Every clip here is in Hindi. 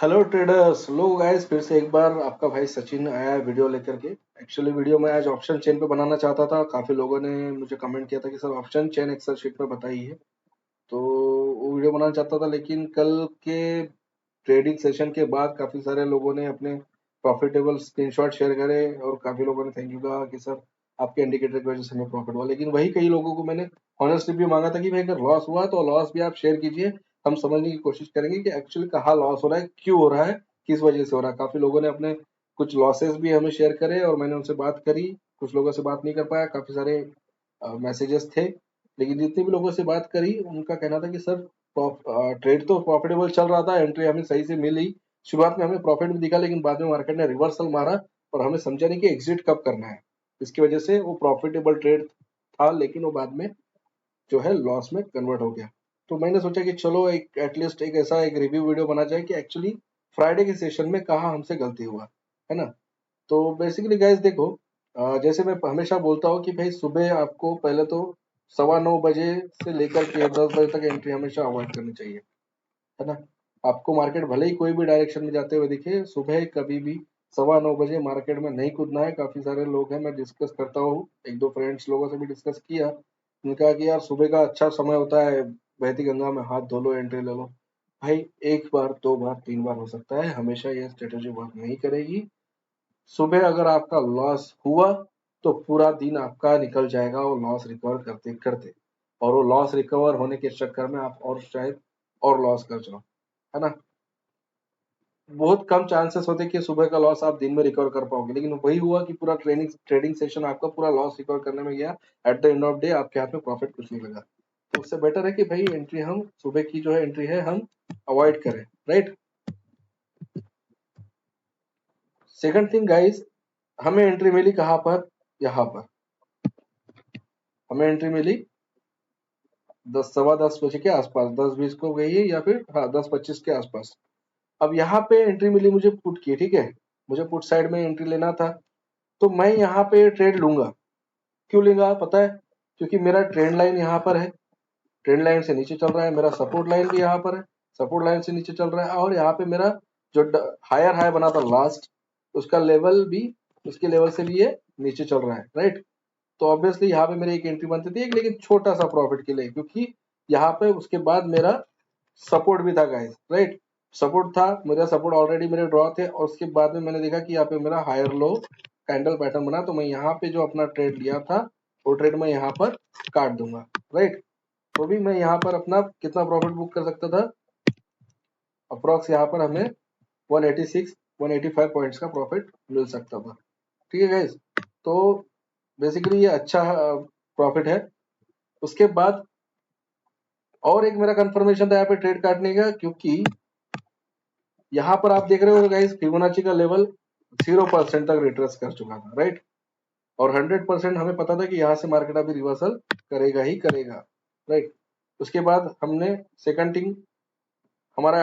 हेलो ट्रेडर्स, लो गाइस, फिर से एक बार आपका भाई सचिन आया है वीडियो लेकर के। एक्चुअली वीडियो में आज ऑप्शन चेन पे बनाना चाहता था। काफी लोगों ने मुझे कमेंट किया था कि sir option chain excel sheet में बताइए, तो वो वीडियो बनाना चाहता था। लेकिन कल के ट्रेडिंग सेशन के बाद काफी सारे लोगों ने अपने प्रॉफिटेबल स्क्रीनशॉट शेयर करे और काफी लोगों ने थैंक यू कहा कि सर आपके इंडिकेटर की वजह से हमें प्रॉफिट हुआ। लेकिन वही कई लोगों को मैंने ऑनेस्ट रिव्यू मांगा था कि भाई अगर लॉस हुआ तो लॉस भी आप शेयर कीजिए, हम समझने की कोशिश करेंगे कि एक्चुअली कहाँ लॉस हो रहा है, क्यों हो रहा है, किस वजह से हो रहा है। काफी लोगों ने अपने कुछ लॉसेस भी हमें शेयर करे और मैंने उनसे बात करी। कुछ लोगों से बात नहीं कर पाया, काफी सारे मैसेजेस थे। लेकिन जितने भी लोगों से बात करी उनका कहना था कि सर ट्रेड तो प्रॉफिटेबल चल रहा था, एंट्री हमें सही से मिली, शुरुआत में हमें प्रॉफिट भी दिखा, लेकिन बाद में मार्केट ने रिवर्सल मारा और हमें समझा नहीं कि एग्जिट कब करना है। इसकी वजह से वो प्रॉफिटेबल ट्रेड था, लेकिन वो बाद में जो है लॉस में कन्वर्ट हो गया। तो मैंने सोचा कि चलो एक एटलीस्ट एक ऐसा एक रिव्यू वीडियो बना जाए कि एक्चुअली फ्राइडे के सेशन में कहाँ हमसे गलती हुआ, है ना। तो बेसिकली गाइस देखो, जैसे मैं हमेशा बोलता हूँ कि भाई सुबह आपको पहले तो 9:15 बजे से लेकर के 10 बजे तक एंट्री हमेशा अवॉइड करनी चाहिए, है ना। आपको मार्केट भले ही कोई भी डायरेक्शन में जाते हुए दिखे, सुबह कभी भी 9:15 बजे मार्केट में नहीं कूदना है। काफी सारे लोग हैं, मैं डिस्कस करता हूँ, एक दो फ्रेंड्स लोगों से भी डिस्कस किया। उन्होंने कहा कि यार सुबह का अच्छा समय होता है, बहती गंगा में हाथ धो लो, एंट्री ले लो। भाई एक बार, दो बार, तीन बार हो सकता है, हमेशा ये स्ट्रेटेजी वर्क नहीं करेगी। सुबह अगर आपका लॉस हुआ तो पूरा दिन आपका निकल जाएगा वो लॉस रिकवर करते करते, और वो लॉस रिकवर होने के चक्कर में आप और शायद और लॉस कर जाओ, है ना। बहुत कम चांसेस होते कि सुबह का लॉस आप दिन में रिकवर कर पाओगे, लेकिन वही हुआ कि पूरा ट्रेनिंग ट्रेडिंग सेशन आपका पूरा लॉस रिकवर करने में गया। At the end of day आपके हाथ में प्रॉफिट कुछ नहीं लगा। तो उससे बेटर है कि भाई एंट्री हम सुबह की जो है एंट्री है हम अवॉइड करें, राइट। सेकंड थिंग गाइस, हमें एंट्री मिली कहाँ पर, यहाँ पर हमें एंट्री मिली 10, 10:15 बजे के आसपास, 10:20 को गई है या फिर हाँ 10:25 के आसपास। अब यहाँ पे एंट्री मिली मुझे पुट की, ठीक है, मुझे पुट साइड में एंट्री लेना था। तो मैं यहाँ पे ट्रेड लूंगा। क्यों लूंगा पता है? क्योंकि मेरा ट्रेंड लाइन यहाँ पर है, ट्रेंड लाइन से नीचे चल रहा है, मेरा सपोर्ट लाइन भी यहाँ पर है, सपोर्ट लाइन से नीचे चल रहा है, और यहाँ पे मेरा जो हायर हाई बना था लास्ट, उसका लेवल भी, उसके लेवल से भी ये नीचे चल रहा है, राइट। तो ऑब्वियसली यहाँ पे मेरी एक एंट्री बनती थी, एक लेकिन छोटा सा प्रॉफिट के लिए, क्योंकि यहाँ पे उसके बाद मेरा सपोर्ट भी था गाइस, राइट। सपोर्ट था, मेरा सपोर्ट ऑलरेडी मेरे ड्रॉ थे, और उसके बाद में मैंने देखा कि यहाँ पे मेरा हायर लो कैंडल पैटर्न बना, तो मैं यहाँ पे जो अपना ट्रेड लिया था वो ट्रेड मैं यहाँ पर काट दूंगा, राइट। तो भी मैं यहाँ पर अपना कितना प्रॉफिट बुक कर सकता था, अप्रोक्स यहाँ पर हमें 186 185 पॉइंट्स का प्रॉफिट मिल सकता था, ठीक है गाइस। तो बेसिकली ये अच्छा प्रॉफिट है। उसके बाद और एक मेरा कंफर्मेशन था यहाँ पे ट्रेड काटने का, क्योंकि यहाँ पर आप देख रहे हो गाइस फिबोनाची का लेवल 0% तक रिट्रेस कर चुका था, राइट। और 100% हमें पता था कि यहाँ से मार्केट अभी रिवर्सल करेगा ही करेगा, राइट। उसके बाद हमने सेकंड थिंग, हमारा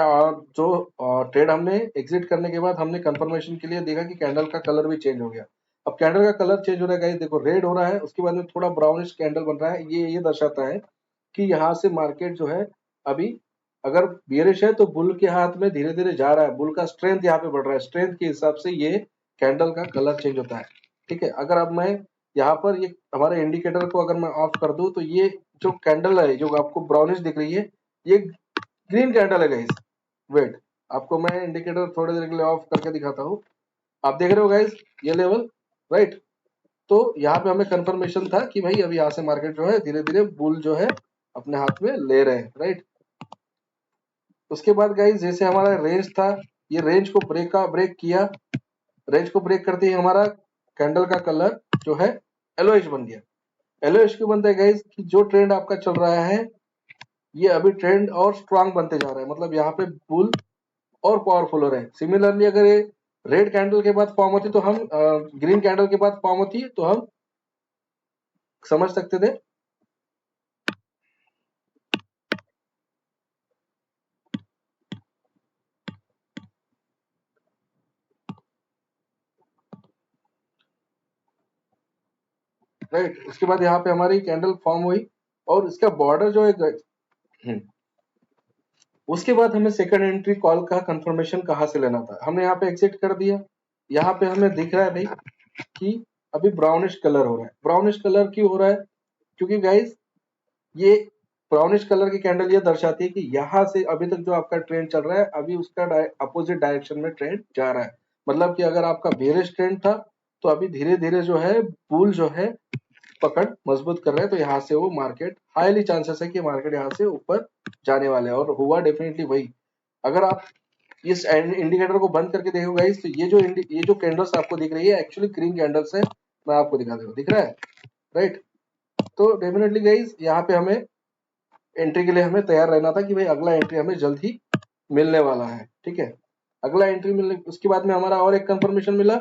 जो ट्रेड हमने एग्जिट करने के बाद हमने कंफर्मेशन के लिए देखा कि कैंडल का कलर भी चेंज हो गया। अब कैंडल का कलर चेंज हो रहा है गाइस, देखो रेड हो रहा है, उसके बाद में थोड़ा ब्राउनिश कैंडल बन रहा है। ये दर्शाता है कि यहाँ से मार्केट जो है अभी अगर बियरिश है तो बुल के हाथ में धीरे धीरे जा रहा है, बुल का स्ट्रेंथ यहाँ पे बढ़ रहा है, स्ट्रेंथ के हिसाब से ये कैंडल का कलर चेंज होता है, ठीक है। अगर अब मैं यहाँ पर ये हमारे इंडिकेटर को अगर मैं ऑफ कर दूं तो ये जो कैंडल है जो आपको ब्राउनिश दिख रही है, ये ग्रीन कैंडल है गाइस। वेट, आपको मैं इंडिकेटर थोड़ी देर के लिए ऑफ करके दिखाता हूँ। आप देख रहे हो गाइस ये लेवल, राइट। तो यहाँ पे हमें कंफर्मेशन था कि भाई अभी यहाँ से मार्केट जो है धीरे धीरे बुल जो है अपने हाथ में ले रहे हैं, राइट। उसके बाद गाइस जैसे हमारा रेंज था, ये रेंज को ब्रेक किया, रेंज को ब्रेक करते ही हमारा कैंडल का कलर जो है येलोइश बन गया। येलोइश क्यों बनता है गाइस? कि जो ट्रेंड आपका चल रहा है ये अभी ट्रेंड और स्ट्रांग बनते जा रहा है, मतलब यहाँ पे बुल और पावरफुल हो रहे हैं। सिमिलरली अगर ये रेड कैंडल के बाद फॉर्म होती तो हम ग्रीन कैंडल के बाद फॉर्म होती तो हम समझ सकते थे। राइट, उसके बाद यहाँ पे हमारी कैंडल फॉर्म हुई और इसका बॉर्डर जो है उसके बाद हमें सेकंड एंट्री कॉल का कंफर्मेशन कहाँ से लेना था, हमने यहाँ पे एग्जिट कर दिया। यहाँ पे हमें दिख रहा है भाई कि अभी ब्राउनिश कलर हो रहा है। ब्राउनिश कलर क्यों हो रहा है? क्योंकि गाइस ये ब्राउनिश कलर की कैंडल ये दर्शाती है कि यहाँ से अभी तक जो आपका ट्रेंड चल रहा है, अभी उसका अपोजिट डायरेक्शन में ट्रेंड जा रहा है। मतलब कि अगर आपका बेरिश ट्रेंड था तो अभी धीरे धीरे जो है बुल जो है पकड़ मजबूत कर रहे हैं, तो यहाँ से वो मार्केट हाईली चांसेस है कि मार्केट यहाँ से ऊपर जाने वाले हैं, और हुआ डेफिनेटली वही। अगर आप इस इंडिकेटर को बंद करके देखो गाइस, तो ये जो कैंडल्स आपको दिख रही है एक्चुअली ग्रीन कैंडल्स है। मैं आपको दिखा दूँ, दिख रहा है राइट? तो डेफिनेटली गाइस यहाँ पे हमें एंट्री के लिए हमें तैयार रहना था कि भाई अगला एंट्री हमें जल्द ही मिलने वाला है। ठीक है, अगला एंट्री मिलने उसके बाद में हमारा और एक कंफर्मेशन मिला।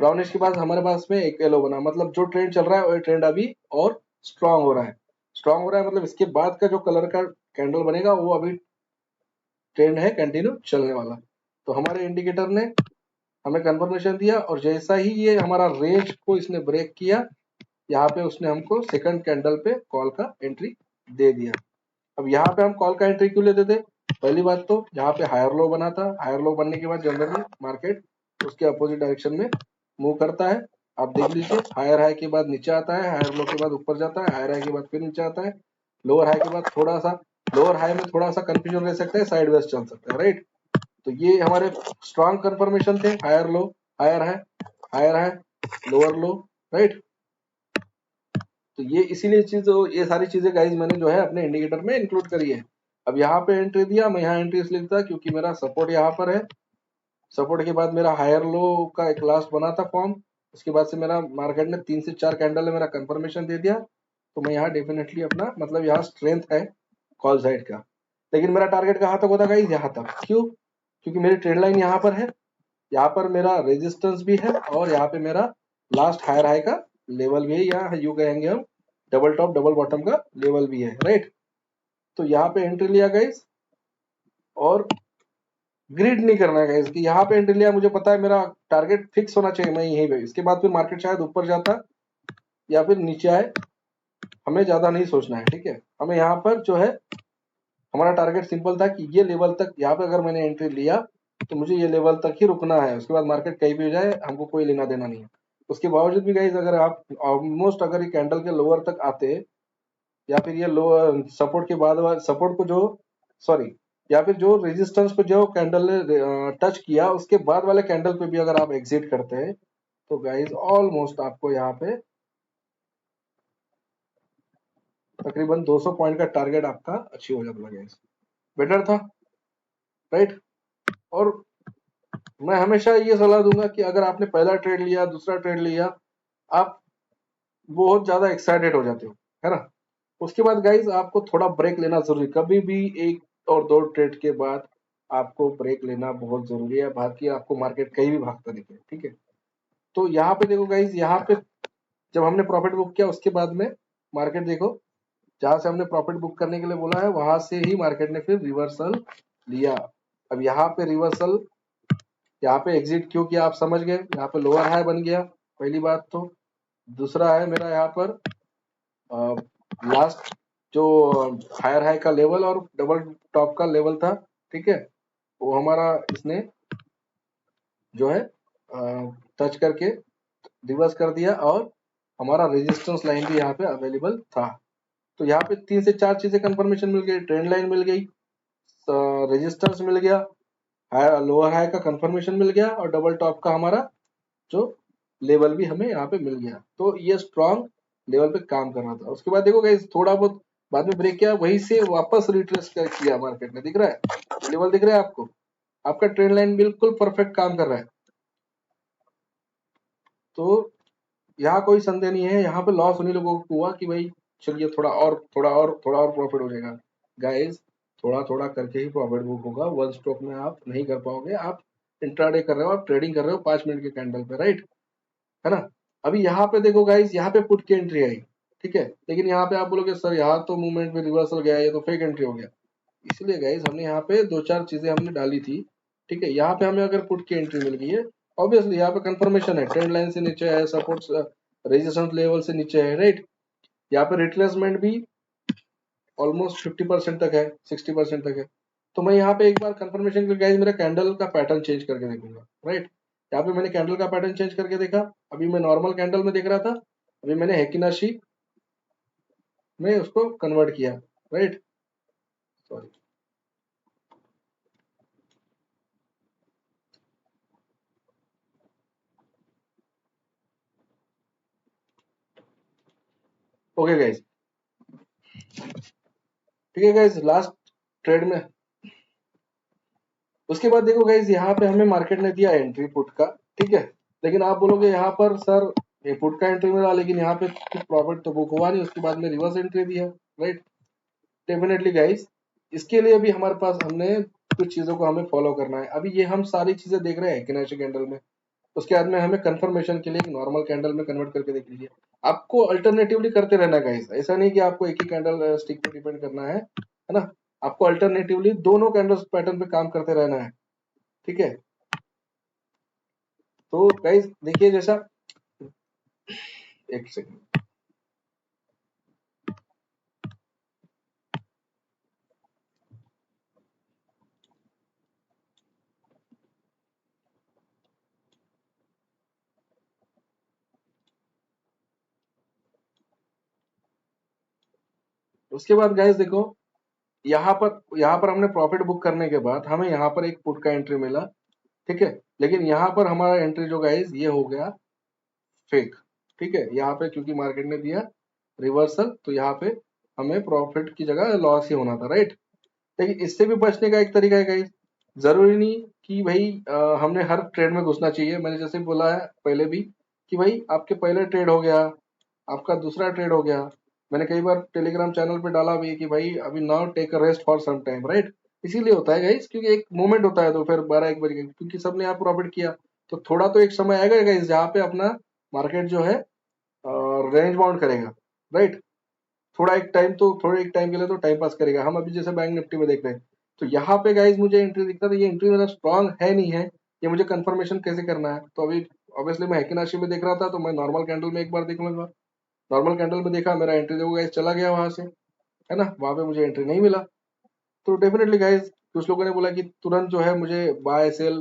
ब्राउनिश के बाद हमारे पास में एक येलो बना, मतलब जो ट्रेंड चल रहा है वो ट्रेंड अभी और स्ट्रांग हो रहा है। स्ट्रांग हो रहा है मतलब इसके बाद का जो कलर का कैंडल बनेगा वो अभी ट्रेंड है कंटिन्यू चलने वाला। तो हमारे इंडिकेटर ने हमें कंफर्मेशन दिया, और जैसा ही ये हमारा रेंज को इसने ब्रेक किया, यहाँ पे उसने हमको सेकंड कैंडल पे कॉल का एंट्री दे दिया। अब यहाँ पे हम कॉल का एंट्री क्यों लेते थे? पहली बात तो यहाँ पे हायर लो बना था। हायर लो बनने के बाद जनरली मार्केट उसके अपोजिट डायरेक्शन में मूव करता है। आप देख लीजिए, हायर हाई के बाद नीचे आता है, हायर लो के बाद ऊपर जाता है, हायर हाई के बाद फिर नीचे आता है, लोअर हाई के बाद थोड़ा सा, लोअर हाई में थोड़ा सा कंफ्यूजन रह सकता है, साइड वेज चल सकता है राइट? तो ये हमारे स्ट्रॉन्ग कंफर्मेशन थे, higher low, higher high, higher high, lower low right? तो ये इसीलिए चीज, ये सारी चीजें गाइज मैंने जो है अपने इंडिकेटर में इंक्लूड करी है। अब यहाँ पे एंट्री दिया, मैं यहाँ एंट्री इसलिए देता क्योंकि मेरा सपोर्ट यहाँ पर है। सपोर्ट के बाद मेरा हायर लो का एक लास्ट बना था फॉर्म, उसके बाद से मेरा मार्केट ने 3 से 4 कैंडल ने मेरा कंफर्मेशन दे दिया। तो मैं यहाँ डेफिनेटली अपना, मतलब यहाँ स्ट्रेंथ है कॉल साइड का। लेकिन मेरा टारगेट कहाँ तक होता गाइज? यहाँ तक। क्यों? क्योंकि मेरी ट्रेंड लाइन यहाँ पर है, यहाँ पर मेरा रेजिस्टेंस भी है, और यहाँ पे मेरा लास्ट हायर हाई का लेवल भी है, या यू कहेंगे हम डबल टॉप डबल बॉटम का लेवल भी है राइट? तो यहाँ पे एंट्री लिया गाइस, और ग्रीड नहीं करना है गाइस कि यहाँ पे एंट्री लिया, मुझे पता है मेरा टारगेट फिक्स होना चाहिए, मैं यहीं पे, इसके बाद फिर मार्केट शायद ऊपर जाता या फिर नीचे आए, हमें ज्यादा नहीं सोचना है। ठीक है, हमें यहाँ पर जो है हमारा टारगेट सिंपल था कि ये लेवल तक, यहाँ पे अगर मैंने एंट्री लिया तो मुझे ये लेवल तक ही रुकना है, उसके बाद मार्केट कहीं भी हो जाए हमको कोई लेना देना नहीं है। उसके बावजूद भी गाइस अगर आप ऑलमोस्ट अगर ये कैंडल के लोअर तक आते, या फिर ये लोअर सपोर्ट के बाद सपोर्ट को जो, सॉरी, या फिर जो रेजिस्टेंस को जो कैंडल ने टच किया उसके बाद वाले कैंडल पे भी अगर आप एग्जिट करते हैं, तो गाइस ऑलमोस्ट आपको यहाँ पे तकरीबन 200 पॉइंट का टारगेट आपका अचीव हो जाता है। बेटर था राइट? और मैं हमेशा ये सलाह दूंगा कि अगर आपने पहला ट्रेड लिया, दूसरा ट्रेड लिया, आप बहुत ज्यादा एक्साइटेड हो जाते हो, है ना? उसके बाद गाइज आपको थोड़ा ब्रेक लेना जरूरी, कभी भी एक और दो ट्रेड के बाद आपको ब्रेक लेना बहुत जरूरी है, बाकी आपको मार्केट कहीं भी भागता दिखे। ठीक है, तो यहाँ पे देखो गाइज, यहाँ पे जब हमने प्रॉफिट बुक किया उसके बाद में मार्केट देखो, जहां से हमने प्रॉफिट बुक करने के लिए बोला है वहां से ही मार्केट ने फिर रिवर्सल लिया। अब यहाँ पे रिवर्सल, यहाँ पे एग्जिट क्यों किया आप समझ गए, यहाँ पे लोअर हाई बन गया पहली बात तो। दूसरा है मेरा यहाँ पर लास्ट जो हायर हाई का लेवल और डबल टॉप का लेवल था, ठीक है, वो हमारा इसने जो है टच करके रिवर्स कर दिया, और हमारा रेजिस्टेंस लाइन भी यहाँ पे अवेलेबल था। तो यहाँ पे 3 से 4 चीजें कंफर्मेशन मिल गई, ट्रेंड लाइन मिल गई, रेजिस्टेंस मिल गया, लोअर हाई का कंफर्मेशन मिल गया, और डबल टॉप का हमारा जो लेवल भी हमें यहाँ पे मिल गया। तो ये स्ट्रॉन्ग लेवल पे काम कर रहा था। उसके बाद देखो गाइस थोड़ा बहुत बाद में ब्रेक किया, वहीं से वापस रिट्रेस कर किया मार्केट ने, दिख रहा है लेवल, दिख रहा है आपको? आपका ट्रेंड लाइन बिल्कुल परफेक्ट काम कर रहा है। तो यहाँ कोई संदेह नहीं है, यहाँ पे लॉस उन्हीं लोगों को हुआ कि भाई चलिए थोड़ा और थोड़ा और थोड़ा और प्रॉफिट हो जाएगा। गाइस थोड़ा थोड़ा करके ही प्रॉफिट बुक होगा, वन स्टॉक में आप नहीं कर पाओगे। आप इंट्राडे कर रहे हो, आप ट्रेडिंग कर रहे हो 5 मिनट के कैंडल पे राइट, है ना? अभी यहाँ पे देखो गाइस, यहाँ पे पुट की एंट्री आई, ठीक है, लेकिन यहाँ पे आप बोलोगे सर यहाँ तो मूवमेंट में रिवर्सल गया, ये तो फेक एंट्री हो गया। इसलिए गाइस हमने यहाँ पे दो चार चीजें हमने डाली थी। ठीक है, यहाँ पे हमें अगर पुट की एंट्री मिल गई है, ऑब्वियसली यहाँ पे कंफर्मेशन है, ट्रेंड लाइन से नीचे है, सपोर्ट रेजिस्टेंस लेवल से नीचे है राइट। यहाँ पे रिट्रेसमेंट भी ऑलमोस्ट 50% तक है, 60% तक है। तो मैं यहाँ पे एक बार कंफर्मेशन के लिए गाइस मेरा कैंडल का पैटर्न चेंज करके देखूंगा, राइट। यहाँ पे मैंने कैंडल का पैटर्न चेंज करके देखा, अभी मैं नॉर्मल कैंडल में देख रहा था, अभी मैंने हेकिनाशी में उसको कन्वर्ट किया, राइट। सॉरी, ओके गाइस, ठीक है गाइस, लास्ट ट्रेड में उसके बाद देखो गाइस यहाँ पे हमें मार्केट ने दिया एंट्री पुट का, ठीक है। लेकिन आप बोलोगे यहाँ पर सर ये पुट का एंट्री मिला लेकिन यहाँ पे कुछ प्रॉफिट तो बुक हुआ नहीं, उसके बाद में रिवर्स एंट्री दिया, राइट। डेफिनेटली गाइस, इसके लिए भी हमारे पास हमने कुछ चीजों को हमें फॉलो करना है। अभी ये हम सारी चीजें देख रहे हैं किनेशिक कैंडल में, उसके बाद में हमें कंफर्मेशन के लिए एक नॉर्मल कैंडल में कन्वर्ट करके देख लीजिए। आपको अल्टरनेटिवली करते रहना गाइस, ऐसा नहीं कि आपको एक ही कैंडल स्टिक पे डिपेंड करना है ना। आपको अल्टरनेटिवली दोनों कैंडल्स पैटर्न पे काम करते रहना है, ठीक है। तो गाइस देखिए, जैसा एक सेकंड, उसके बाद गाइस देखो, यहाँ पर हमने प्रॉफिट बुक करने के बाद हमें यहाँ पर एक पुट का एंट्री मिला, ठीक है। लेकिन यहाँ पर हमारा एंट्री जो गाइस ये हो गया फेक, ठीक है। यहाँ पे क्योंकि मार्केट ने दिया रिवर्सल, तो यहाँ पे हमें प्रॉफिट की जगह लॉस ही होना था, राइट। लेकिन इससे भी बचने का एक तरीका है गाइस, जरूरी नहीं कि भाई हमने हर ट्रेड में घुसना चाहिए। मैंने जैसे बोला है पहले भी कि भाई आपके पहले ट्रेड हो गया, आपका दूसरा ट्रेड हो गया, मैंने कई बार टेलीग्राम चैनल पे डाला भी कि भाई अभी now take a rest for some time, right. इसीलिए होता है गाइस क्योंकि एक मोमेंट होता है, तो फिर 12-1 बजे क्योंकि सबने यहाँ प्रॉफिट किया, तो थोड़ा तो एक समय आएगा गाइस जहाँ पे अपना मार्केट जो है रेंज बाउंड करेगा, राइट। थोड़ा एक टाइम के लिए तो टाइम पास करेगा। हम अभी जैसे बैंक निफ्टी में देख रहे हैं, तो यहाँ पे गाइस मुझे एंट्री दिखता था, ये एंट्री मेरा स्ट्रांग है नहीं है, ये मुझे कंफर्मेशन कैसे करना है। तो अभी ऑब्वियसली मैं हेकिनाशी में देख रहा था, तो मैं नॉर्मल कैंडल में एक बार देख लूंगा। नॉर्मल कैंडल में देखा, मेरा एंट्री देखो गाइस चला गया वहां से, है ना, वहां पे मुझे एंट्री नहीं मिला। तो डेफिनेटली गाइस कुछ लोगों ने बोला कि तुरंत जो है मुझे बाय सेल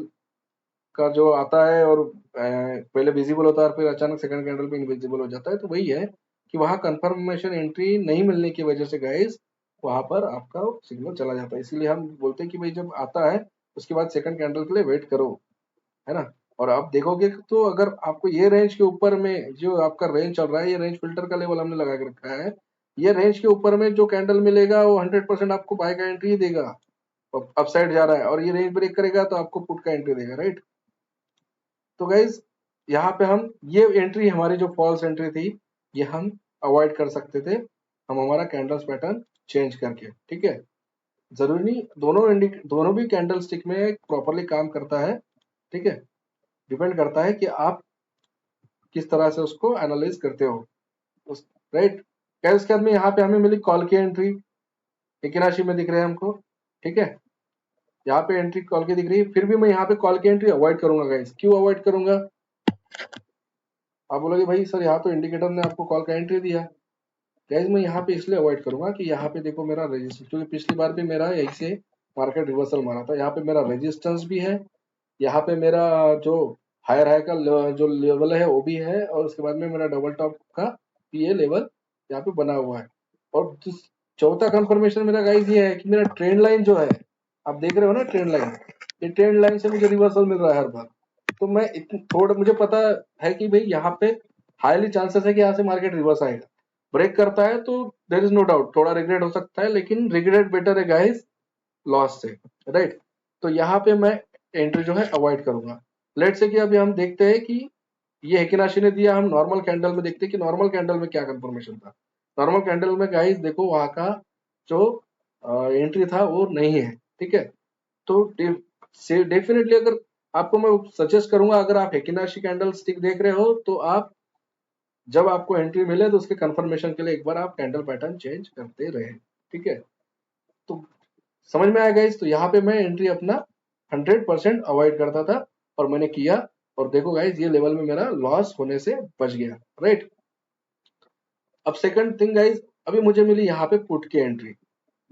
का जो आता है और पहले विजिबल होता है और फिर अचानक सेकंड कैंडल पे इनविजिबल हो जाता है, तो वही है कि वहां कंफर्मेशन एंट्री नहीं मिलने की वजह से गाइस वहां पर आपका सिग्नल चला जाता है। इसीलिए हम बोलते हैं कि भाई जब आता है उसके बाद सेकंड कैंडल के लिए वेट करो, है ना। और आप देखोगे तो अगर आपको ये रेंज के ऊपर में जो आपका रेंज चल रहा है, ये रेंज फिल्टर का लेवल हमने लगा के रखा है, ये रेंज के ऊपर में जो कैंडल मिलेगा वो 100% आपको बाय का एंट्री ही देगा। अपसाइड जा रहा है और ये रेंज ब्रेक करेगा तो आपको पुट का एंट्री देगा, राइट। तो गाइज यहाँ पे हम ये एंट्री हमारी जो फॉल्स एंट्री थी ये हम अवॉइड कर सकते थे, हम हमारा कैंडल्स पैटर्न चेंज करके, ठीक है। जरूरी नहीं दोनों भी कैंडल स्टिक में प्रॉपरली काम करता है, ठीक है। डिपेंड करता है कि आप किस तरह से उसको एनालाइज करते हो उस, राइट। क्या उसके बाद में यहाँ पे हमें मिली कॉल की एंट्री, एक ही राशि में दिख रहे हैं हमको, ठीक है। यहाँ पे एंट्री कॉल की दिख रही है, फिर भी मैं यहाँ पे कॉल की एंट्री अवॉइड करूंगा गाइस। क्यों अवॉइड करूंगा, आप बोलोगे भाई सर यहाँ तो इंडिकेटर ने आपको कॉल का एंट्री दिया। गाइस मैं यहाँ पे इसलिए अवॉइड करूंगा कि यहाँ पे देखो मेरा रेजिस्टेंस, क्योंकि पिछली बार भी मेरा यही से मार्केट रिवर्सल मारा था, यहाँ पे मेरा रेजिस्टेंस भी है, यहाँ पे मेरा जो हायर हाई का जो लेवल है वो भी है, और उसके बाद में मेरा डबल टॉप का भी ये लेवल यहाँ पे बना हुआ है। और चौथा कंफर्मेशन मेरा गाइस ये है कि मेरा ट्रेंड लाइन जो है, आप देख रहे हो ना ट्रेंड लाइन, ये ट्रेंड लाइन से मुझे रिवर्सल मिल रहा है हर बार। तो मैं थोड़ा मुझे पता है कि भाई यहाँ पे हाईली चांसेस है कि यहाँ से मार्केट रिवर्स आएगा, ब्रेक करता है तो देर इज नो डाउट थोड़ा रिग्रेट हो सकता है, लेकिन रिग्रेट बेटर है गाइस लॉस से, राइट। तो यहाँ पे मैं एंट्री जो है अवॉइड करूंगा। लेट से कि अभी हम देखते हैं कि ये हेकिनाशी ने दिया, हम नॉर्मल कैंडल में देखते हैं कि नॉर्मल कैंडल में क्या कंफर्मेशन था। नॉर्मल कैंडल में गाइस देखो वहां का जो एंट्री था वो नहीं है, ठीक है। तो डेफिनेटली अगर आपको मैं सजेस्ट करूंगा, अगर आप हेकिनाशी कैंडल स्टिक देख रहे हो तो आप जब आपको एंट्री मिले तो उसके कंफर्मेशन के लिए एक बार आप कैंडल पैटर्न चेंज करते रहे, ठीक है। तो समझ में आया गाइस, तो यहाँ पे मैं एंट्री अपना 100% अवॉइड करता था और मैंने किया, और देखो गाइस ये लेवल में मेरा लॉस होने से बच गया, राइट। अब सेकंड थिंग गाइस, अभी मुझे मिली यहाँ पे पुट की एंट्री,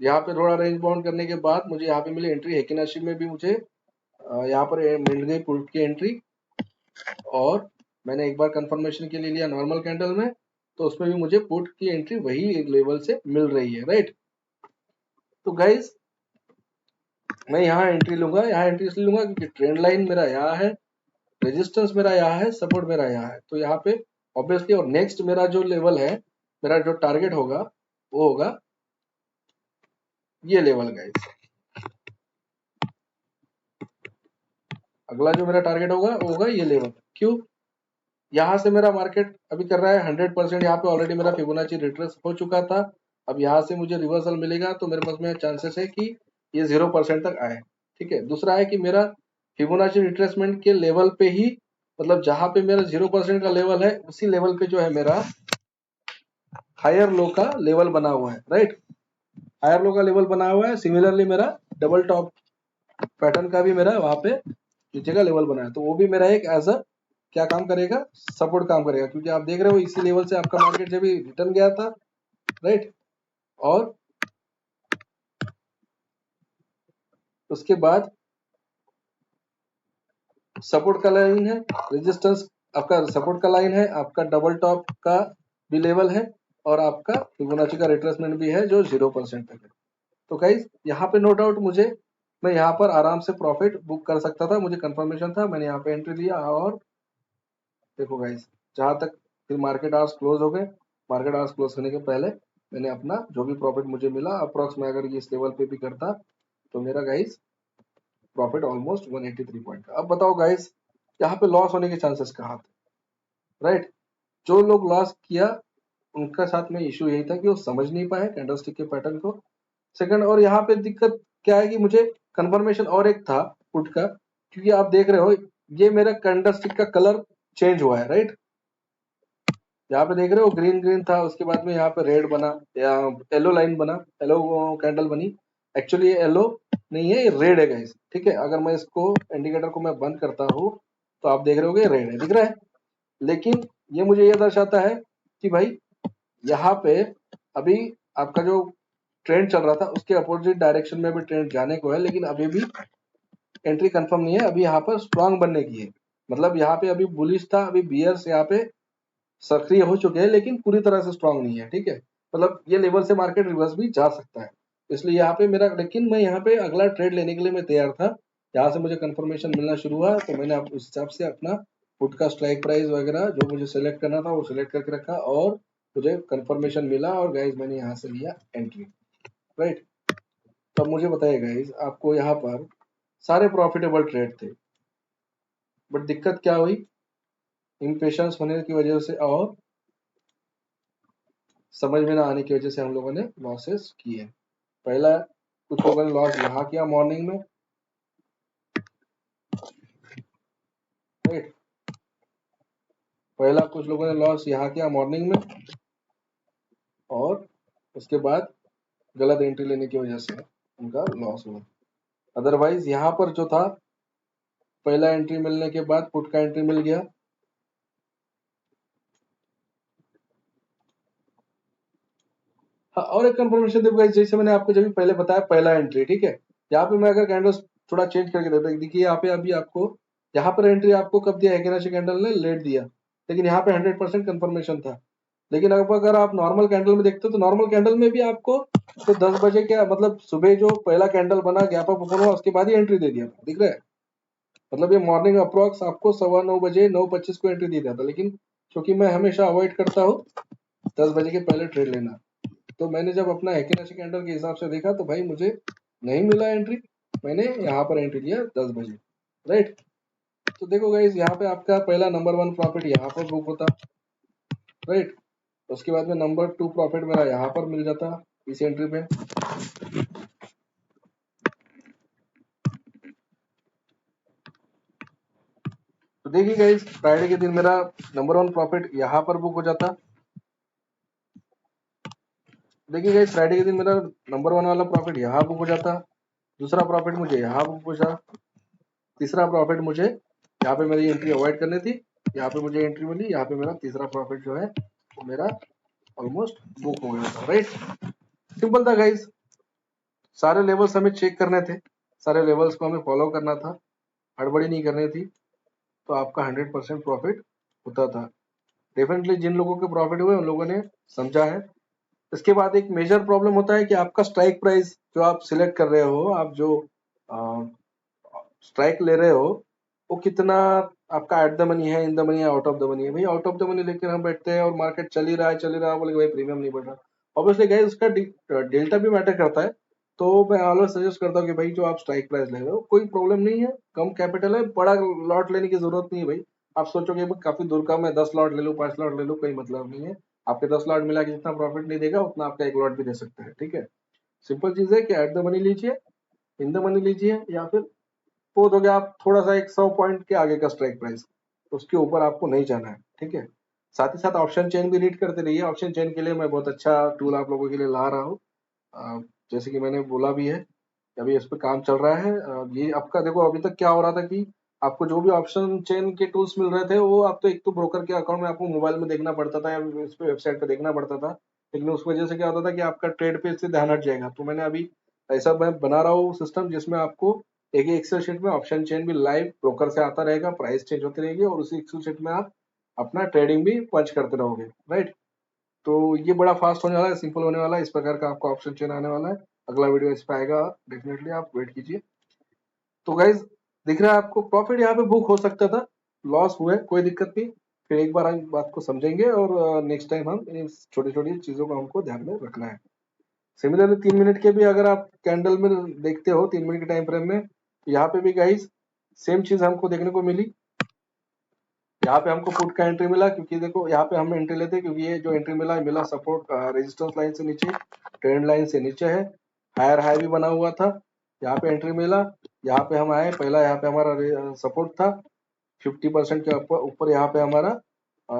यहाँ पे थोड़ा रेंज बाउंड करने के बाद मुझे यहाँ पे मिली एंट्री। हेकिनाशी में भी मुझे यहाँ पर मिल गई पुट की एंट्री, और मैंने एक बार कंफर्मेशन के लिए लिया नॉर्मल कैंडल में, तो उसमें भी मुझे पुट की एंट्री वही एक लेवल से मिल रही है, राइट। तो गाइज मैं यहाँ एंट्री लूंगा, यहाँ एंट्री इसलिए लूंगा क्योंकि ट्रेंड लाइन मेरा यहाँ है, रेजिस्टेंस मेरा यहाँ है, सपोर्ट मेरा यहाँ है, तो यहाँ पे ऑब्वियसली। और नेक्स्ट मेरा जो लेवल है, मेरा जो टारगेट होगा वो होगा ये लेवल गाइस। अगला जो मेरा टारगेट होगा वो होगा ये लेवल। क्यों? यहाँ से मेरा मार्केट अभी कर रहा है 100%, यहाँ पे ऑलरेडी मेरा फिबोनाची रिट्रेस हो चुका था। अब यहाँ से मुझे रिवर्सल मिलेगा तो मेरे पास में चांसेस है कि ये 0% तक आए, ठीक है। दूसरा है कि मेरा फिबोनाची रिट्रेसमेंट के लेवल पे ही, मतलब जहां पे मेरा 0% का लेवल है उसी लेवल पे जो है मेरा हायर लो का लेवल बना हुआ है, राइट। हायर लो का लेवल बना हुआ है। सिमिलरली मेरा डबल टॉप पैटर्न का भी मेरा वहां पे नीचे का लेवल बना है, तो वो भी मेरा एक एज अ क्या काम करेगा, सपोर्ट काम करेगा, क्योंकि आप देख रहे हो इसी लेवल से आपका मार्केट जब भी रिटर्न गया था, राइट। और उसके बाद सपोर्ट का लाइन है, रेजिस्टेंस आपका सपोर्ट का लाइन है, आपका डबल टॉप का भी लेवल है, और आपका फिबोनाची का रिट्रेसमेंट भी है जो 0% तक है। तो गाइस यहाँ पे नो डाउट मैं यहाँ पर आराम से प्रॉफिट बुक कर सकता था, मुझे कंफर्मेशन था, मैंने यहाँ पे एंट्री लिया। और देखो गाइस, जहां तक फिर मार्केट आवर्स क्लोज हो गए, मार्केट आवर्स क्लोज होने के पहले मैंने अपना जो भी प्रॉफिट मुझे मिला अप्रोक्स में, अगर ये इस लेवल पे भी करता तो मेरा गाइस प्रॉफिट ऑलमोस्ट 183 पॉइंट का। अब बताओ गाइस, यहाँ पे लॉस होने के चांसेस कहाँ थे, राइट। जो लोग लॉस किया उनका साथ में इश्यू यही था कि वो समझ नहीं पाए कैंडलस्टिक के पैटर्न को। सेकंड, और यहाँ पे दिक्कत क्या है कि मुझे कंफर्मेशन और एक था पुट का, क्योंकि आप देख रहे हो ये मेरा कैंडलस्टिक का कलर चेंज हुआ है, राइट। यहाँ पे देख रहे हो ग्रीन ग्रीन था, उसके बाद में यहाँ पे रेड बना या येलो लाइन बना, येलो कैंडल बनी। एक्चुअली ये येलो नहीं है, ये रेड है गाइस, ठीक है। अगर मैं इसको इंडिकेटर को मैं बंद करता हूँ तो आप देख रहे हो रेड है, दिख रहा है। लेकिन ये मुझे ये दर्शाता है कि भाई यहाँ पे अभी आपका जो ट्रेंड चल रहा था उसके अपोजिट डायरेक्शन में भी ट्रेंड जाने को है, लेकिन अभी भी एंट्री कंफर्म नहीं है, अभी यहाँ पर स्ट्रांग बनने की है। मतलब यहाँ पे अभी बुलिश था, अभी बियर्स यहाँ पे सक्रिय हो चुके हैं, लेकिन पूरी तरह से स्ट्रांग नहीं है, ठीक है। मतलब ये लेवल से मार्केट रिवर्स भी जा सकता है, इसलिए यहाँ पे मेरा, लेकिन मैं यहाँ पे अगला ट्रेड लेने के लिए मैं तैयार था। यहाँ से मुझे कंफर्मेशन मिलना शुरू हुआ तो मैंने उस हिसाब से अपना पुट का स्ट्राइक प्राइस वगैरह जो मुझे सेलेक्ट करना था वो सिलेक्ट करके रखा, और मुझे कंफर्मेशन मिला, और गाइज मैंने यहाँ से लिया एंट्री, राइट। तो अब मुझे बताइए गाइज, आपको यहाँ पर सारे प्रॉफिटेबल ट्रेड थे, बट दिक्कत क्या हुई, इम्पेशंस होने की वजह से और समझ में ना आने की वजह से हम लोगों ने लॉसेस किए। पहला, कुछ लोगों ने लॉस यहाँ किया मॉर्निंग में, राइट। पहला कुछ लोगों ने लॉस यहाँ किया मॉर्निंग में, और उसके बाद गलत एंट्री लेने की वजह से उनका लॉस हुआ। अदरवाइज यहाँ पर जो था, पहला एंट्री मिलने के बाद पुट का एंट्री मिल गया, हाँ। और एक कंफर्मेशन देखो गाइस, जैसे मैंने आपको जब पहले बताया पहला एंट्री, ठीक है। यहाँ पे मैं अगर कैंडल्स थोड़ा चेंज करके देता, देखिए यहाँ पे अभी आपको यहाँ पर एंट्री आपको कब दिया, हेकेनाशी कैंडल ने लेट दिया, लेकिन यहाँ पे 100% कंफर्मेशन था। लेकिन अब अगर आप नॉर्मल कैंडल में देखते हो तो नॉर्मल कैंडल में भी आपको तो 10 बजे के मतलब सुबह जो पहला कैंडल बना गैप अप ओपन हुआ उसके बाद ही एंट्री दे दिया था, दिख रहा है। मतलब ये मॉर्निंग अप्रोक्स आपको 9:15 9:25 को एंट्री दे दिया था, लेकिन क्योंकि मैं हमेशा अवॉइड करता हूँ 10 बजे के पहले ट्रेड लेना, तो मैंने जब अपना हेकेनाशी कैंडल के हिसाब से देखा तो भाई मुझे नहीं मिला एंट्री, मैंने यहाँ पर एंट्री लिया 10 बजे, राइट। तो देखो गाइस, यहाँ पे आपका पहला नंबर 1 प्रॉफिट यहाँ पर बुक होता, राइट। उसके बाद में नंबर 2 प्रॉफिट मेरा यहाँ पर मिल जाता इस एंट्री पे। तो देखिए गाइस, फ्राइडे के दिन मेरा नंबर 1 प्रॉफिट यहाँ पर बुक हो जाता। देखिए गाइस, फ्राइडे के दिन मेरा नंबर 1 वाला प्रॉफिट यहाँ बुक हो जाता, दूसरा प्रॉफिट मुझे यहाँ बुक हो जाता, तीसरा प्रॉफिट मुझे यहाँ पे मेरी एंट्री अवॉइड करनी थी, यहाँ पे मुझे एंट्री मिली, यहाँ पे मेरा तीसरा प्रॉफिट जो है वो मेरा ऑलमोस्ट बुक हो गया था, राइट। सिंपल था गाइस। सारे लेवल्स हमें चेक करने थे, सारे लेवल्स को हमें फॉलो करना था, हड़बड़ी नहीं करनी थी, तो आपका 100% प्रॉफिट होता था। डेफिनेटली जिन लोगों के प्रॉफिट हुए उन लोगों ने समझा है। इसके बाद एक मेजर प्रॉब्लम होता है कि आपका स्ट्राइक प्राइस जो आप सिलेक्ट कर रहे हो, आप जो स्ट्राइक ले रहे हो, वो कितना आपका एट द मनी है, इन द मनी है, आउट ऑफ द मनी है। भाई आउट ऑफ द मनी लेकर हम बैठते हैं और मार्केट चल ही रहा है, बोले भाई प्रीमियम नहीं बढ़ रहा। ऑब्वियसली गाइस उसका डेल्टा भी मैटर करता है। तो मैं ऑलवेज सजेस्ट करता हूँ कि भाई जो आप स्ट्राइक प्राइस ले रहे हो कोई प्रॉब्लम नहीं है, कम कैपिटल है, बड़ा लॉट लेने की जरूरत नहीं है भाई। आप सोचोगे भाई काफी दूर का मैं 10 लॉट ले लूँ, 5 लॉट ले लूँ, कोई मतलब नहीं है। आपके 10 लॉट मिला के जितना प्रॉफिट नहीं देगा उतना आपका एक लॉट भी दे सकता है, ठीक है। सिंपल चीज है कि एट द मनी लीजिए, इन द मनी लीजिए, या फिर वो हो गया आप थोड़ा सा एक 100 पॉइंट के आगे का स्ट्राइक प्राइस, उसके ऊपर आपको नहीं जाना है, ठीक है। साथ ही साथ ऑप्शन चेन भी रीड करते रहिए। ऑप्शन चेन के लिए मैं बहुत अच्छा टूल आप लोगों के लिए ला रहा हूँ। जैसे कि मैंने बोला भी है, अभी इस पे काम चल रहा है। ये आपका देखो अभी तक क्या हो रहा था कि आपको जो भी ऑप्शन चेन के टूल्स मिल रहे थे वो आप तो एक तो ब्रोकर के अकाउंट में आपको मोबाइल में देखना पड़ता था या इस पे वेबसाइट पे देखना पड़ता था, लेकिन उस वजह से क्या होता था कि आपका ट्रेड पे से ध्यान हट जाएगा। तो मैंने अभी ऐसा मैं बना रहा हूँ सिस्टम जिसमें आपको एक एक्सेल शीट में ऑप्शन चेन भी लाइव ब्रोकर से आता रहेगा, प्राइस चेंज होती रहेगी और उसी एक्सेल शीट में आप अपना ट्रेडिंग भी पंच करते रहोगे, राइट। तो ये बड़ा फास्ट होने वाला है, सिंपल होने वाला है, इस प्रकार का आपका ऑप्शन चेन आने वाला है। अगला वीडियो इस पे आएगा, डेफिनेटली आप वेट कीजिए। तो गाइज दिख रहा है आपको प्रॉफिट यहाँ पे बुक हो सकता था, लॉस हुए कोई दिक्कत नहीं, फिर एक बार हम बात को समझेंगे और नेक्स्ट टाइम हम इस छोटी छोटी चीजों को हमको ध्यान में रखना है। सिमिलरली 3 मिनट के भी अगर आप कैंडल में देखते हो 3 मिनट के टाइम फ्रेम में, तो यहाँ पे भी गाइज सेम चीज हमको देखने को मिली। यहाँ पे हमको पुट का एंट्री मिला, क्योंकि देखो यहाँ पे हम एंट्री लेते हैं क्योंकि ये जो एंट्री मिला सपोर्ट रेजिस्टेंस लाइन से नीचे, ट्रेंड लाइन से नीचे है, हायर हाई भी बना हुआ था। यहाँ पे एंट्री मिला, यहाँ पे हम आए, पहला यहाँ पे हमारा सपोर्ट था 50% के ऊपर ऊपर, यहाँ पे हमारा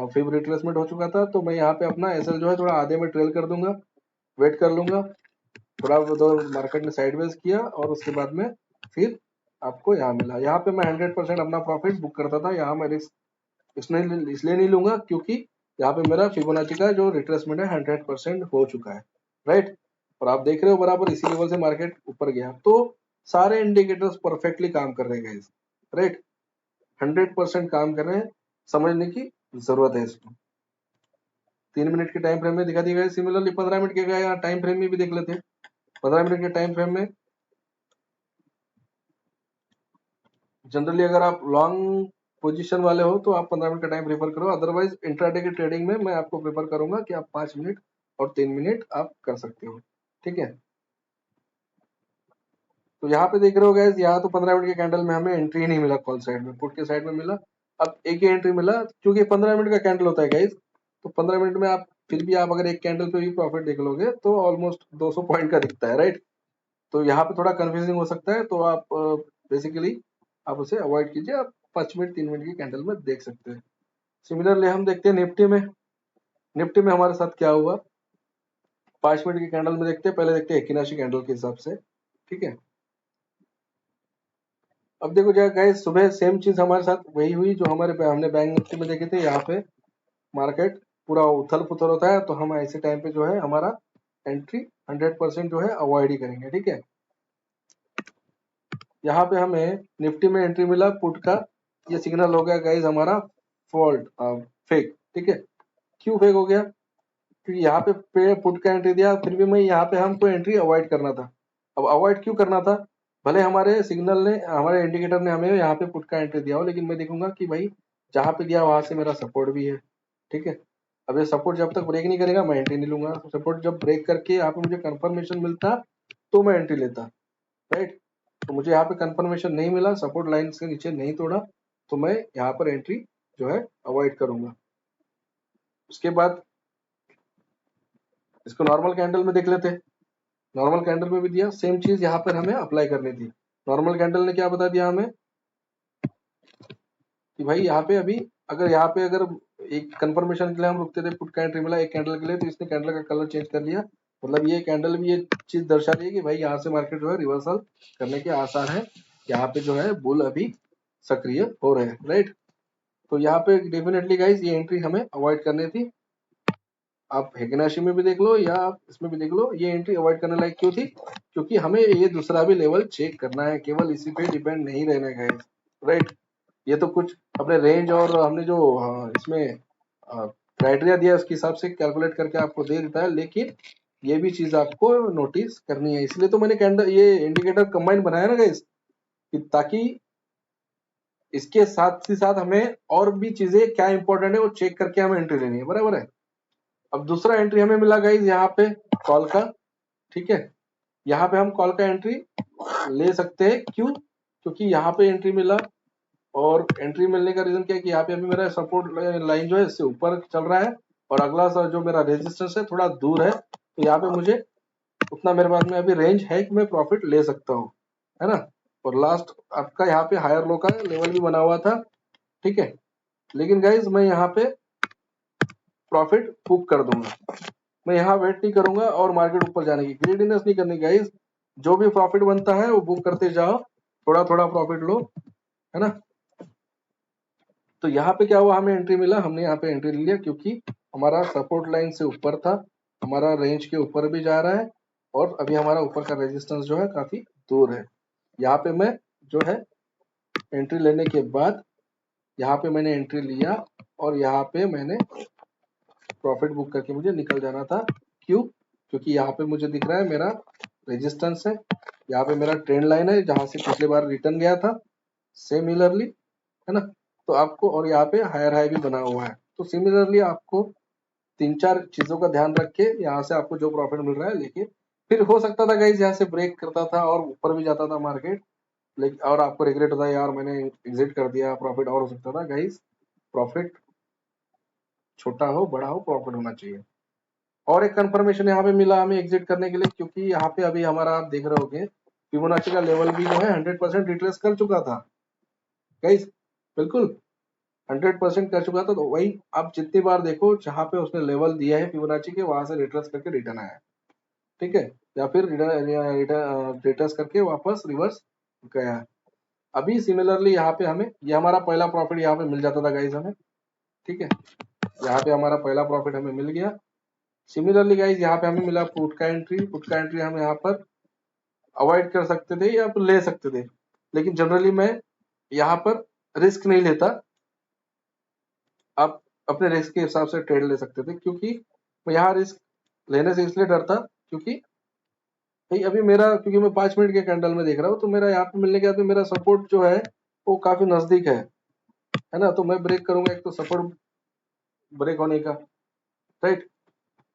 फिर रिट्रेसमेंट हो चुका था। तो मैं यहाँ पे अपना एसएल जो है थोड़ा आधे में ट्रेल कर दूंगा, वेट कर लूंगा, थोड़ा तो मार्केट ने साइडवेज किया और उसके बाद में फिर आपको यहाँ मिला। यहाँ पे मैं 100% अपना प्रॉफिट बुक करता था। यहाँ मैं रिस्क इसलिए नहीं लूंगा क्योंकि यहाँ पे मेरा फिबोनाची का जो रिट्रेसमेंट है 100% हो चुका है, राइट। और आप देख रहे हो बराबर इसी लेवल से मार्केट ऊपर गया, तो सारे इंडिकेटर्स परफेक्टली काम कर रहे हैं, राइट। 100% काम कर रहे हैं, समझने की जरूरत है इसको। 3 मिनट के टाइम फ्रेम में दिखा दिया गया, सिमिलरली 15 मिनट के यहाँ टाइम फ्रेम में भी देख लेते हैं। 15 मिनट के टाइम फ्रेम में जनरली अगर आप लॉन्ग पोजीशन वाले हो तो आप 15 मिनट का टाइम प्रेफर करो, अदरवाइज इंट्राडे की ट्रेडिंग में मैं आपको प्रेफर करूंगा कि आप 5 मिनट और 3 मिनट आप कर सकते हो, ठीक है। तो यहाँ पे देख रहे हो गैस, यहाँ तो 15 मिनट के कैंडल में हमें एंट्री ही नहीं मिला, कॉल साइड में, पुट के साइड में मिला। अब एक ही एंट्री मिला, क्योंकि 15 मिनट का कैंडल होता है गाइस, तो 15 मिनट में आप फिर भी आप अगर एक कैंडल पे भी प्रॉफिट देख लोगे तो ऑलमोस्ट 200 पॉइंट का दिखता है, राइट। तो यहाँ पे थोड़ा कंफ्यूजिंग हो सकता है, तो आप बेसिकली आप उसे अवॉइड कीजिए, आप 5 मिनट 3 मिनट की कैंडल में देख सकते हैं। सिमिलरली हम देखते हैं निफ्टी में। निफ्टी में हमारे साथ क्या हुआ, 5 मिनट की कैंडल में देखते हैं, पहले देखते हैं एकिनाशी कैंडल के हिसाब से, ठीक है। अब देखो क्या गाइस, सुबह सेम चीज हमारे साथ वही हुई जो हमने बैंक निफ्टी में देखे थे। यहाँ पे मार्केट पूरा उथल पुथल होता है, तो हम ऐसे टाइम पे जो है हमारा एंट्री 100% जो है अवॉइड ही करेंगे, ठीक है। यहाँ पे हमें निफ्टी में एंट्री मिला पुट का, ये सिग्नल हो गया गाइस हमारा फॉल्ट, फेक, ठीक है। क्यों फेक हो गया, क्योंकि यहाँ पे पुट का एंट्री दिया, फिर भी मैं यहाँ पे हमको एंट्री अवॉइड करना था। अब अवॉइड क्यों करना था, भले हमारे सिग्नल ने, हमारे इंडिकेटर ने हमें यहाँ पे पुट का एंट्री दिया हो, लेकिन मैं देखूंगा कि भाई जहाँ पे दिया वहां से मेरा सपोर्ट भी है, ठीक है। अब ये सपोर्ट जब तक ब्रेक नहीं करेगा मैं एंट्री नहीं लूंगा। सपोर्ट जब ब्रेक करके यहाँ पे मुझे कंफर्मेशन मिलता तो मैं एंट्री लेता, राइट। तो मुझे यहाँ पे कंफर्मेशन नहीं मिला, सपोर्ट लाइन से नीचे नहीं तोड़ा, तो मैं यहाँ पर एंट्री जो है अवॉइड करूंगा। उसके बाद इसको नॉर्मल कैंडल में देख लेते हैं। नॉर्मल कैंडल में भी दिया, सेम चीज यहाँ पर हमें अप्लाई करनी थी। नॉर्मल कैंडल ने क्या बता दिया हमें कि भाई यहाँ पे अभी अगर एक कंफर्मेशन के लिए हम रुकते थे, पुट का एंट्री मिला एक कैंडल के लिए, तो इसने कैंडल का कलर चेंज कर लिया। मतलब ये कैंडल भी ये चीज दर्शा रही है कि भाई यहाँ से मार्केट जो है रिवर्सल करने के आसार है, यहाँ पे जो है बुल अभी सक्रिय हो रहे हैं, राइट। तो यहाँ पे डेफिनेटली गाइस ये एंट्री हमें अवॉइड करनी थी। आप हेगनाशी में भी देख लो या आप इसमें भी देख लो, ये एंट्री अवॉइड करने लायक क्यों थी? क्योंकि हमें ये दूसरा भी लेवल चेक करना है, केवल इसी पे डिपेंड नहीं रहना है, राइट। ये तो कुछ अपने रेंज और हमने जो इसमें क्राइटेरिया दिया उसके हिसाब से कैलकुलेट करके आपको दे देता है, लेकिन ये भी चीज आपको नोटिस करनी है। इसलिए तो मैंने कैंडल ये इंडिकेटर कंबाइन बनाया ना गाइस, ताकि इसके साथ ही साथ हमें और भी चीजें क्या इंपॉर्टेंट है वो चेक करके हमें एंट्री लेनी है, बराबर है। अब दूसरा एंट्री हमें मिला गाइस यहाँ पे कॉल का, ठीक है। यहाँ पे हम कॉल का एंट्री ले सकते हैं, क्यों? क्योंकि यहाँ पे एंट्री मिला, और एंट्री मिलने का रीजन क्या है कि यहाँ पे अभी मेरा सपोर्ट लाइन जो है इससे ऊपर चल रहा है, और अगला जो मेरा रेजिस्टेंस है थोड़ा दूर है, तो यहाँ पे मुझे उतना मेरे पास में अभी रेंज है कि मैं प्रॉफिट ले सकता हूँ, है ना। और लास्ट आपका यहाँ पे हायर लो का लेवल भी बना हुआ था, ठीक है। लेकिन गाइज मैं यहाँ पे प्रॉफिट बुक कर दूंगा, मैं यहाँ वेट नहीं करूंगा और मार्केट ऊपर जाने की ग्रीडीनेस नहीं करनी गाइज। जो भी प्रॉफिट बनता है वो बुक करते जाओ, थोड़ा थोड़ा प्रॉफिट लो, है ना। तो यहाँ पे क्या हुआ, हमें एंट्री मिला, हमने यहाँ पे एंट्री ले लिया, क्योंकि हमारा सपोर्ट लाइन से ऊपर था, हमारा रेंज के ऊपर भी जा रहा है, और अभी हमारा ऊपर का रेजिस्टेंस जो है काफी दूर है। यहाँ पे मैं जो है एंट्री लेने के बाद यहाँ पे मैंने एंट्री लिया, और यहाँ पे मैंने प्रॉफिट बुक करके मुझे निकल जाना था। क्यों? क्योंकि यहाँ पे मुझे दिख रहा है मेरा रेजिस्टेंस है, यहाँ पे मेरा ट्रेंड लाइन है जहां से पिछले बार रिटर्न गया था सिमिलरली, है ना। तो आपको, और यहाँ पे हायर हाई भी बना हुआ है, तो सिमिलरली आपको तीन चार चीजों का ध्यान रख के यहाँ से आपको जो प्रॉफिट मिल रहा है लेके, फिर हो सकता था गाइज यहाँ से ब्रेक करता था और ऊपर भी जाता था मार्केट, लेकिन और आपको रिग्रेट होता है यार मैंने एग्जिट कर दिया, प्रॉफिट और हो सकता था। गाइज प्रॉफिट छोटा हो बड़ा हो, प्रॉफिट होना चाहिए। और एक कंफर्मेशन यहाँ पे मिला हमें एग्जिट करने के लिए, क्योंकि यहाँ पे अभी हमारा आप देख रहे होगे फिबोनाची का लेवल भी जो है 100% रिट्रेस कर चुका था गाइज, बिल्कुल 100% कर चुका था। तो वही आप जितनी बार देखो जहां पे उसने लेवल दिया है फिबोनाची के, वहां से रिट्रेस करके रिटर्न आया, ठीक है, या फिर रिट्रेस करके वापस रिवर्स गया। अभी सिमिलरली यहाँ पे हमें ये हमारा पहला प्रॉफिट यहाँ पे मिल जाता था गाइज हमें, ठीक है। यहाँ पे हमारा पहला प्रॉफिट हमें मिल गया। सिमिलरली गाइज यहाँ पे हमें मिला पुट का एंट्री, पुट का एंट्री हम यहाँ पर अवॉइड कर सकते थे या फिर ले सकते थे, लेकिन जनरली मैं यहाँ पर रिस्क नहीं लेता। आप अपने रिस्क के हिसाब से ट्रेड ले सकते थे, क्योंकि मैं यहाँ रिस्क लेने से इसलिए डरता क्योंकि भाई अभी मेरा, क्योंकि मैं 5 मिनट के कैंडल में देख रहा हूँ, तो मेरा यहाँ पे मिलने के बाद में मेरा सपोर्ट जो है वो काफी नजदीक है ना। तो मैं ब्रेक करूंगा, एक तो सपोर्ट ब्रेक होने का, राइट।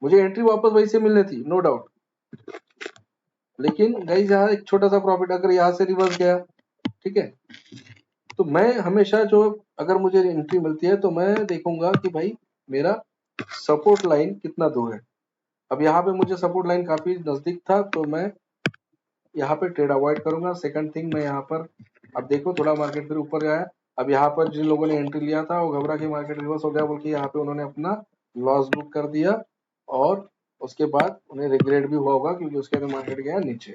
मुझे एंट्री वापस वही से मिलनी थी, नो डाउट, लेकिन गाइस यहाँ एक छोटा सा प्रॉफिट अगर यहाँ से रिवर्स गया, ठीक है, तो मैं हमेशा जो, अगर मुझे एंट्री मिलती है तो मैं देखूंगा कि भाई मेरा सपोर्ट लाइन कितना दूर है। अब यहाँ पे मुझे सपोर्ट लाइन काफी नजदीक था, तो मैं यहाँ पे ट्रेड अवॉइड करूंगा। सेकंड थिंग, मैं यहाँ पर, अब देखो थोड़ा मार्केट फिर ऊपर गया है, अब यहाँ पर जिन लोगों ने एंट्री लिया था वो घबरा के मार्केट रिवर्स हो गया बोल के यहाँ पे उन्होंने अपना लॉस बुक कर दिया, और उसके बाद उन्हें रिग्रेट भी हुआ होगा क्योंकि उसके बाद मार्केट गया नीचे,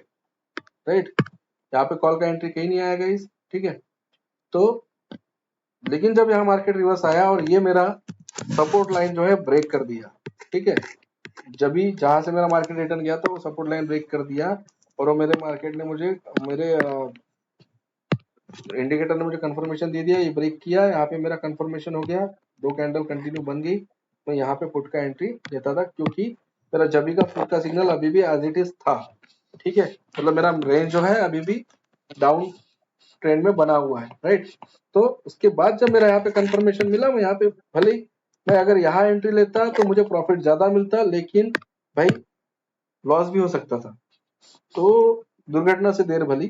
राइट। यहाँ पे कॉल का एंट्री कहीं नहीं आया गाइस, ठीक है। तो लेकिन जब यहाँ मार्केट रिवर्स आया और ये मेरा सपोर्ट लाइन जो है ब्रेक कर दिया, ठीक है, जब भी जहां से मेरा मार्केट रिटर्न गया था वो सपोर्ट लाइन ब्रेक कर दिया, और वो मेरे मार्केट ने मुझे, मेरे इंडिकेटर ने मुझे कंफर्मेशन दे दिया, ये ब्रेक किया, यहाँ पे मेरा कंफर्मेशन हो गया, दो कैंडल कंटिन्यू बन गई। मैं यहाँ पे पुट का एंट्री लेता था, क्योंकि मेरा जबी का पुट का सिग्नल अभी भी एज इट इज था, ठीक है, मतलब मेरा रेंज जो है अभी भी डाउन ट्रेंड में बना हुआ है, राइट। तो उसके बाद जब मेरा यहाँ पे कंफर्मेशन मिला, मैं यहाँ पे भले ही मैं अगर यहाँ एंट्री लेता तो मुझे प्रॉफिट ज्यादा मिलता, लेकिन भाई लॉस भी हो सकता था, तो दुर्घटना से देर भली।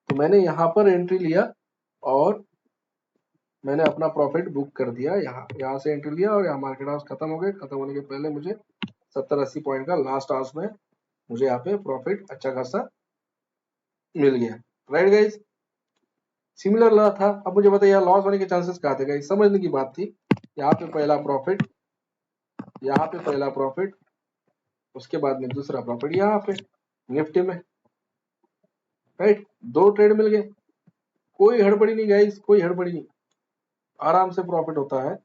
तो मैंने यहाँ पर एंट्री लिया और मैंने अपना प्रॉफिट बुक कर दिया, यहाँ से एंट्री लिया, और यहाँ मार्केट आवर्स खत्म हो गए, खत्म होने के पहले मुझे 70-80 पॉइंट का लास्ट आवर्स में मुझे यहाँ पे प्रॉफिट अच्छा खासा मिल गया, राइट गाइज। सिमिलर लॉ था। अब मुझे बताइए लॉस होने के चांसेस कहाँ थे गाइज, समझने की बात थी। यहाँ पे पहला प्रॉफिट, यहाँ पे पहला प्रॉफिट, उसके बाद में दूसरा प्रॉफिट यहाँ पे निफ्टी में, राइट। दो ट्रेड मिल गए, कोई हड़बड़ी नहीं गाइज, कोई हड़बड़ी नहीं, आराम से प्रॉफिट होता है।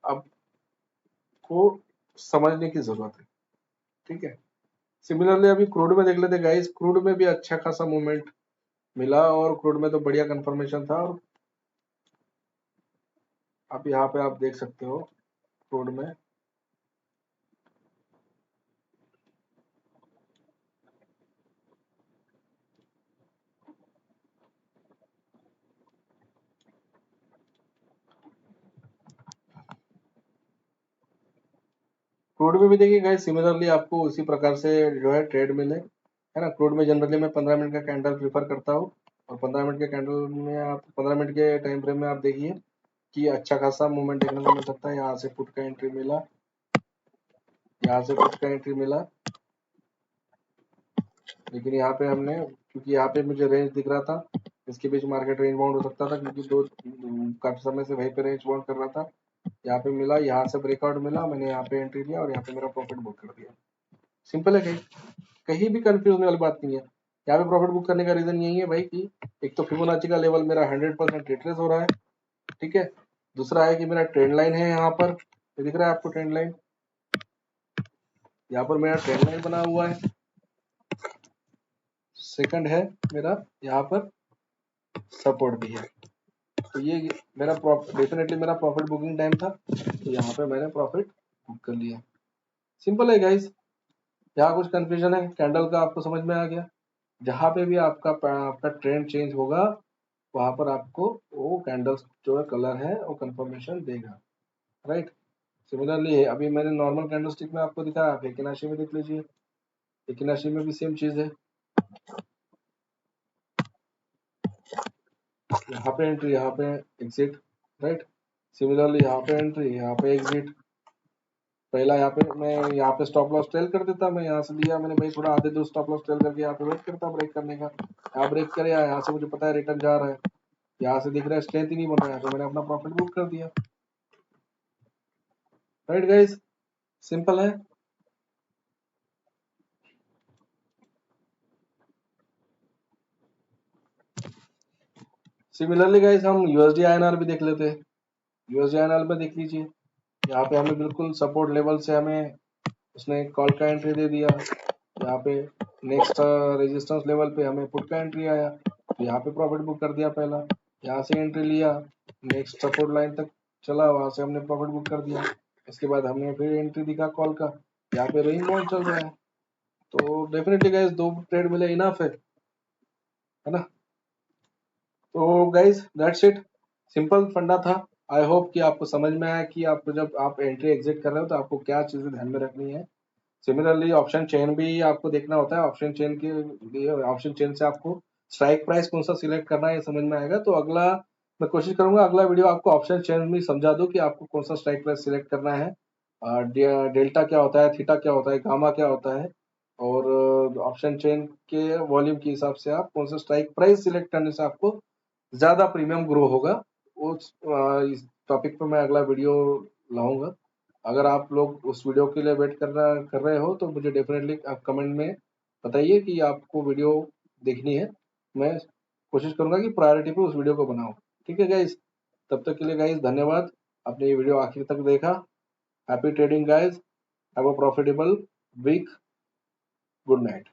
अब को समझने की जरूरत है, ठीक है। सिमिलरली अभी क्रूड में देख लेते गाइस, क्रूड में भी अच्छा खासा मूवमेंट मिला और क्रूड में तो बढ़िया कंफर्मेशन था। और अब यहाँ पे आप देख सकते हो क्रूड में क्रूड में भी देखिए गाइस, सिमिलरली आपको उसी प्रकार से जो है ट्रेड मिले, है ना। क्रूड में जनरली मैं 15 मिनट का कैंडल प्रीफर करता हूँ, और 15 मिनट के कैंडल में आप 15 मिनट के टाइम फ्रेम में आप देखिए कि अच्छा खासा मूवमेंट देखने को मिल सकता है। यहाँ से पुट का एंट्री मिला, यहाँ से पुट का एंट्री मिला, लेकिन यहाँ पे हमने, क्योंकि यहाँ पे मुझे रेंज दिख रहा था, इसके बीच मार्केट रेंज बाउंड हो सकता था, क्योंकि दो काफी समय से वहीं पे रेंज बाउंड कर रहा था। यहाँ पे मिला, यहाँ से ब्रेकआउट मिला, मैंने यहाँ पे एंट्री लिया और यहाँ पे मेरा प्रॉफिट बुक कर दिया। सिंपल है, कहीं कहीं भी कंफ्यूज होने वाली बात नहीं है। यहाँ पे प्रॉफिट बुक करने का रीजन यही है भाई कि एक तो फिबोनाची का लेवल मेरा 100% रिट्रेस हो रहा है, ठीक है। दूसरा है कि मेरा ट्रेंड लाइन है, यहाँ पर ये दिख रहा है आपको ट्रेंड लाइन, यहाँ पर मेरा ट्रेंड लाइन बना हुआ है। सेकंड है मेरा यहाँ पर सपोर्ट भी है। तो ये मेरा डेफिनेटली मेरा प्रॉफिट बुकिंग टाइम था, तो यहाँ पे मैंने प्रॉफिट बुक कर लिया। सिंपल है गाइस, यहाँ कुछ कंफ्यूजन है कैंडल का आपको समझ में आ गया। जहां पे भी आपका ट्रेंड चेंज होगा, वहां पर आपको वो कैंडल जो है कलर है वो कंफर्मेशन देगा, राइट। सिमिलरली अभी मैंने नॉर्मल कैंडल स्टिक में आपको दिखाया, आप एकिनाशी में देख लीजिए, एकिनाशी में भी सेम चीज है। यहाँ पे एंट्री, यहाँ पे एग्जिट, राइट। सिमिलरली यहाँ पे एंट्री, यहाँ पे एग्जिट। पहला यहाँ पे मैं यहाँ पे स्टॉप लॉस टेल कर देता, मैं यहाँ से लिया मैंने भाई, थोड़ा आधे दो स्टॉप लॉस टेल करके यहाँ पे वेट करता ब्रेक करने का। यहाँ ब्रेक करे, यहाँ से मुझे पता है रिटर्न जा रहा है, यहाँ से दिख रहा है स्ट्रेंथ ही नहीं बन रहा है, तो मैंने अपना प्रॉफिट बुक कर दिया, राइट गाइस। सिंपल है। सिमिलरली गाइस हम यूएसडी आईएनआर भी देख लेते हैं। यूएसडी आईएनआर में देख लीजिए, यहाँ पे हमें बिल्कुल सपोर्ट लेवल से हमें उसने कॉल का एंट्री दे दिया। यहाँ पे नेक्स्ट रेजिस्टेंस लेवल पे हमें पुट का एंट्री आया, तो यहाँ पे प्रॉफिट बुक कर दिया पहला। यहाँ से एंट्री लिया, नेक्स्ट सपोर्ट लाइन तक चला, वहां से हमने प्रॉफिट बुक कर दिया। इसके बाद हमने फिर एंट्री दिखा कॉल का, यहाँ पे रेंज बाउंड चल रहा है, तो डेफिनेटली गाइस दो ट्रेड मिले इनफ है ना। तो गाइस दैट्स इट, सिंपल फंडा था। आई होप कि आपको समझ में आया कि आपको जब आप एंट्री एग्जिट कर रहे हो तो आपको क्या चीजें ध्यान में रखनी है। सिमिलरली ऑप्शन चेन भी आपको देखना होता है, ऑप्शन चेन के लिए ऑप्शन चेन से आपको स्ट्राइक प्राइस कौन सा सिलेक्ट करना है ये समझ में आएगा। तो अगला मैं कोशिश करूंगा अगला वीडियो आपको ऑप्शन चेन में समझा दूं कि आपको कौन सा स्ट्राइक प्राइस सिलेक्ट करना है, डेल्टा क्या होता है, थीटा क्या होता है, गामा क्या होता है, और ऑप्शन चेन के वॉल्यूम के हिसाब से आप कौन सा स्ट्राइक प्राइस सिलेक्ट करने से आपको ज्यादा प्रीमियम ग्रो होगा। उस इस टॉपिक पर मैं अगला वीडियो लाऊंगा। अगर आप लोग उस वीडियो के लिए वेट कर रहे हो तो मुझे डेफिनेटली आप कमेंट में बताइए कि आपको वीडियो देखनी है। मैं कोशिश करूंगा कि प्रायोरिटी पे उस वीडियो को बनाऊं। ठीक है गाइज, तब तक के लिए गाइज धन्यवाद, आपने ये वीडियो आखिर तक देखा। Happy trading guys, have a profitable week, good night.